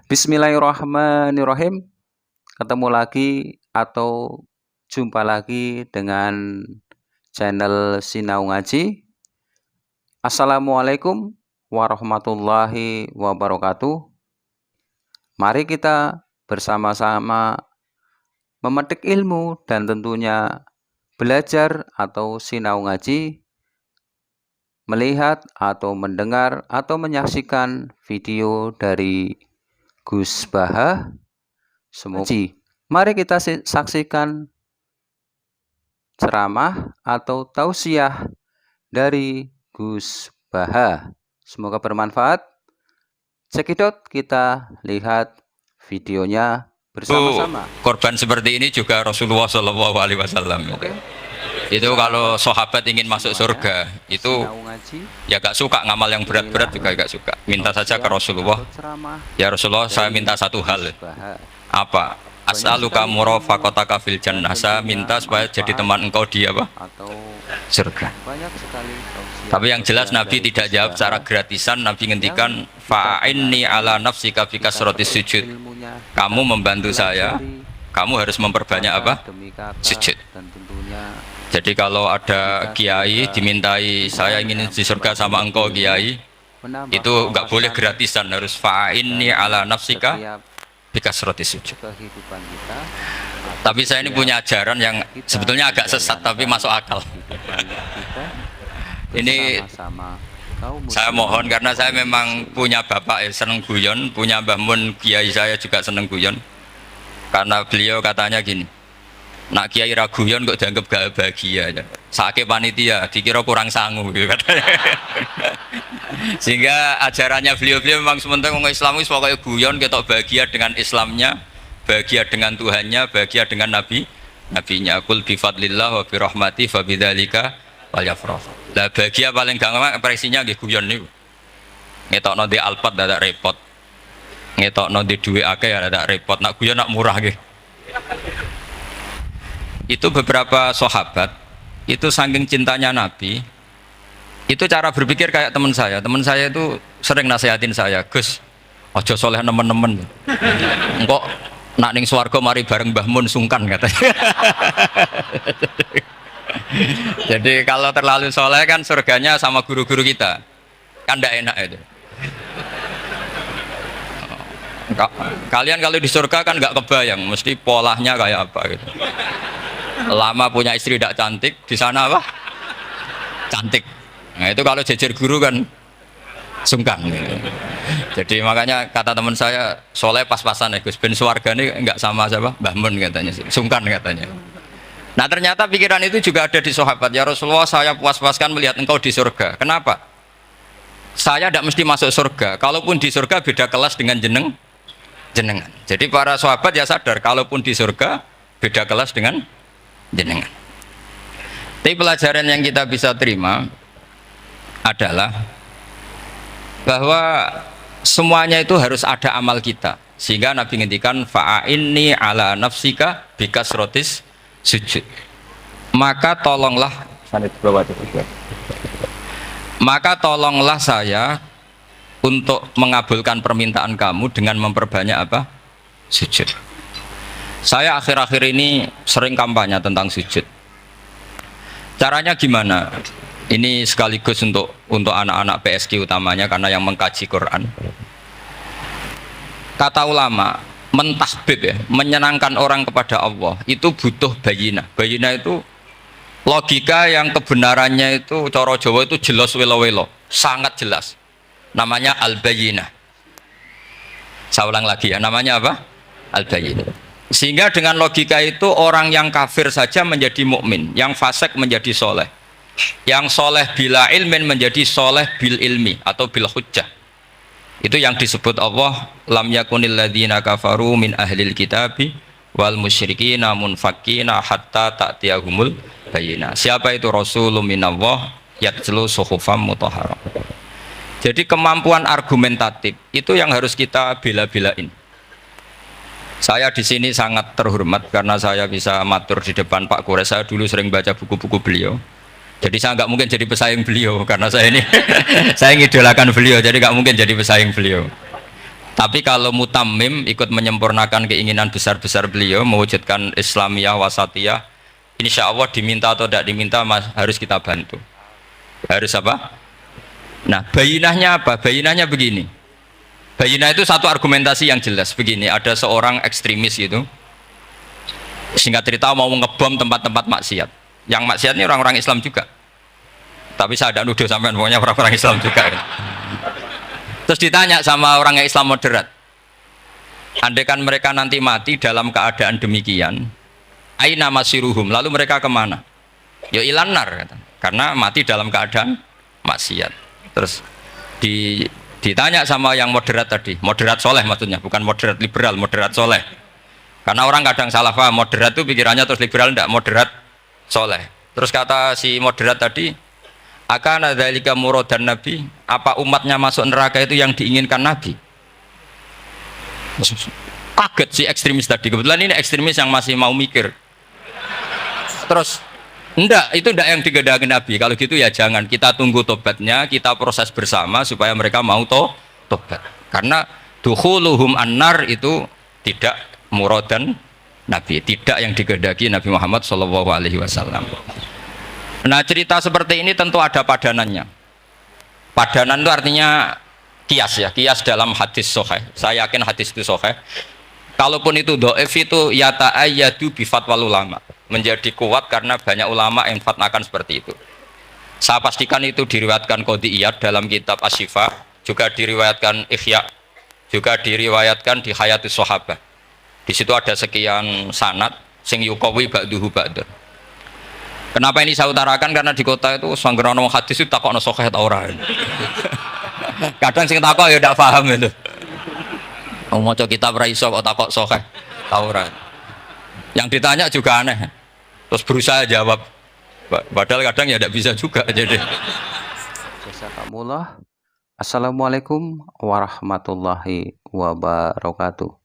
Bismillahirrahmanirrahim. Ketemu lagi atau jumpa lagi dengan channel Sinau Ngaji. Assalamualaikum warahmatullahi wabarakatuh. Mari kita bersama-sama memetik ilmu dan tentunya belajar atau sinau ngaji, melihat atau mendengar atau menyaksikan video dari Gus Baha. Semoga mari kita saksikan ceramah atau tausiah dari Gus Baha. Semoga bermanfaat. Cekidot, kita lihat videonya bersama-sama. Korban seperti ini juga Rasulullah SAW. Oke. Itu kalau sahabat ingin masuk surga, itu ya gak suka ngamal yang berat-berat juga gak suka. Minta saja ke Rasulullah. Ya Rasulullah, saya minta satu hal. Apa? As'aluka murafaqataka fil jannah. Saya minta supaya jadi teman engkau di apa? Surga. Tapi yang jelas Nabi tidak jawab secara gratisan. Nabi ngendikan fa'inni ala nafsika fi kasratis sujud. Kamu membantu saya, kamu harus memperbanyak apa? Sujud. Jadi kalau ada kiai dimintai saya ingin di surga sama engkau kiai, itu nggak boleh gratisan, harus fa'inni ala nafsika bi kasratis sujud. Tapi saya ini punya ajaran yang sebetulnya agak sesat tapi masuk akal. Ini saya mohon karena saya memang punya bapak seneng guyon, punya Mbah Mun kiai saya juga seneng guyon. Karena beliau katanya gini, nak kiai ra guyon kok dianggap gak bahagia ya. Sakit panitia dikira kurang sangu gitu katanya. Sehingga ajarannya beliau memang sementara orang Islam itu pokoknya guyon ketok bahagia dengan Islamnya, bahagia dengan Tuhannya, bahagia dengan nabinya. Qul bi fadlillah wa bi rahmati fa bidzalika walyafrah. Lah bahagia paling gampang ekspresinya nggih guyon niku. Ngetokno di Alphard dadak repot. Ngetokno di dhuwit akeh ya dadak repot. Nak guyon nak murah nggih. Itu beberapa sahabat itu saking cintanya Nabi, itu cara berpikir kayak teman saya itu sering nasihatin saya, Gus ojo soleh nemen-nemen engkau nak ning swarga mari bareng Mbah Mun sungkan katanya. Jadi kalau terlalu soleh kan surganya sama guru-guru kita kan tidak enak itu. Kalian kalau di surga kan nggak kebayang mesti polanya kayak apa gitu. Lama punya istri tidak cantik, di sana apa? Cantik. Nah itu kalau jejer guru kan sungkan. Gitu. Jadi makanya kata teman saya, soleh pas-pasan ya Gus, ben swarga ini enggak sama siapa? Mbah Mun katanya, sungkan katanya. Nah ternyata pikiran itu juga ada di sahabat. Ya Rasulullah, saya puas-puaskan melihat engkau di surga. Kenapa? Saya tidak mesti masuk surga. Kalaupun di surga beda kelas dengan jenengan. Jadi para sahabat ya sadar, kalaupun di surga beda kelas dengan jenengan. Tapi pelajaran yang kita bisa terima adalah bahwa semuanya itu harus ada amal kita. Sehingga Nabi ngendikan fa'inni ala nafsika bikasrotis sujud. Maka tolonglah saya untuk mengabulkan permintaan kamu dengan memperbanyak apa? Sujud. Saya akhir-akhir ini sering kampanye tentang sujud. Caranya gimana? Ini sekaligus untuk anak-anak PSG utamanya karena yang mengkaji Quran. Kata ulama, mentahbib ya, menyenangkan orang kepada Allah itu butuh bayinah. Bayinah itu logika yang kebenarannya itu cara Jawa itu jelas welo-welo, sangat jelas. Namanya al-bayinah. Saya ulang lagi ya, namanya apa? Al-bayinah. Sehingga dengan logika itu orang yang kafir saja menjadi mukmin, yang fasik menjadi soleh, yang soleh bila ilmin menjadi soleh bil ilmi atau bil hujjah. Itu yang disebut Allah lam yakunil ladzina kafaru min ahlil kitabi wal musyrikina munfakina hatta ta'tiyahumul bayyinah. Siapa itu rasulun minallah yatlu suhufam mutahharah. Jadi kemampuan argumentatif itu yang harus kita bela-belain. Saya di sini sangat terhormat karena saya bisa matur di depan Pak Kures. Saya dulu sering baca buku-buku beliau. Jadi saya nggak mungkin jadi pesaing beliau karena saya ini saya ngidolakan beliau, jadi nggak mungkin jadi pesaing beliau. Tapi kalau mutammim ikut menyempurnakan keinginan besar-besar beliau mewujudkan Islamiyah wasatiyah, insya Allah diminta atau tidak diminta harus kita bantu. Harus apa? Nah, bayinahnya apa? Bayinahnya begini. Bayinah itu satu argumentasi yang jelas begini. Ada seorang ekstremis itu, singkat cerita mau ngebom tempat-tempat maksiat. Yang maksiat ini orang-orang Islam juga. Tapi saya tidak nuduh sampean, pokoknya orang-orang Islam juga. Terus ditanya sama orang yang Islam moderat, andaikan mereka nanti mati dalam keadaan demikian, aina masiruhum, lalu mereka kemana? Ya ilanar, karena mati dalam keadaan maksiat. Terus ditanya sama yang moderat tadi, moderat soleh maksudnya, bukan moderat liberal, moderat soleh. Karena orang kadang salah paham, moderat itu pikirannya terus liberal, tidak, moderat soleh. Terus kata si moderat tadi, akan ada lika muradan Nabi, apa umatnya masuk neraka itu yang diinginkan Nabi? Kaget si ekstremis tadi, kebetulan ini ekstremis yang masih mau mikir. Terus enggak, itu enggak yang digedaki Nabi. Kalau gitu ya jangan, kita tunggu tobatnya, kita proses bersama supaya mereka mau tobat. Karena dukhuluhum annar itu tidak muradan Nabi, tidak yang digedaki Nabi Muhammad SAW. Nah, cerita seperti ini tentu ada padanannya. Padanan itu artinya kias ya, kias dalam hadis sahih. Saya yakin hadis itu sahih. Kalaupun itu dhaif itu yata'ayyadu bi fatwal ulama, menjadi kuat karena banyak ulama yang fatwakan seperti itu. Saya pastikan itu diriwayatkan Qadhi Iyad dalam kitab Asy-Syifa, juga diriwayatkan Ihya, juga diriwayatkan di Hayatus Sahabah. Di situ ada sekian sanad sing yuqawi ba'duhu ba'dan. Kenapa ini saya utarakan? Karena di kota itu sanggerono hadis itu takokno sahih ta ora. Kadang sing takok ya ndak paham itu. Wong maca kitab ra iso kok takok sahih ta ora. Yang ditanya juga aneh. Terus berusaha jawab. Padahal kadang ya ndak bisa juga jadi. Jazakumullah. Assalamualaikum warahmatullahi wabarakatuh.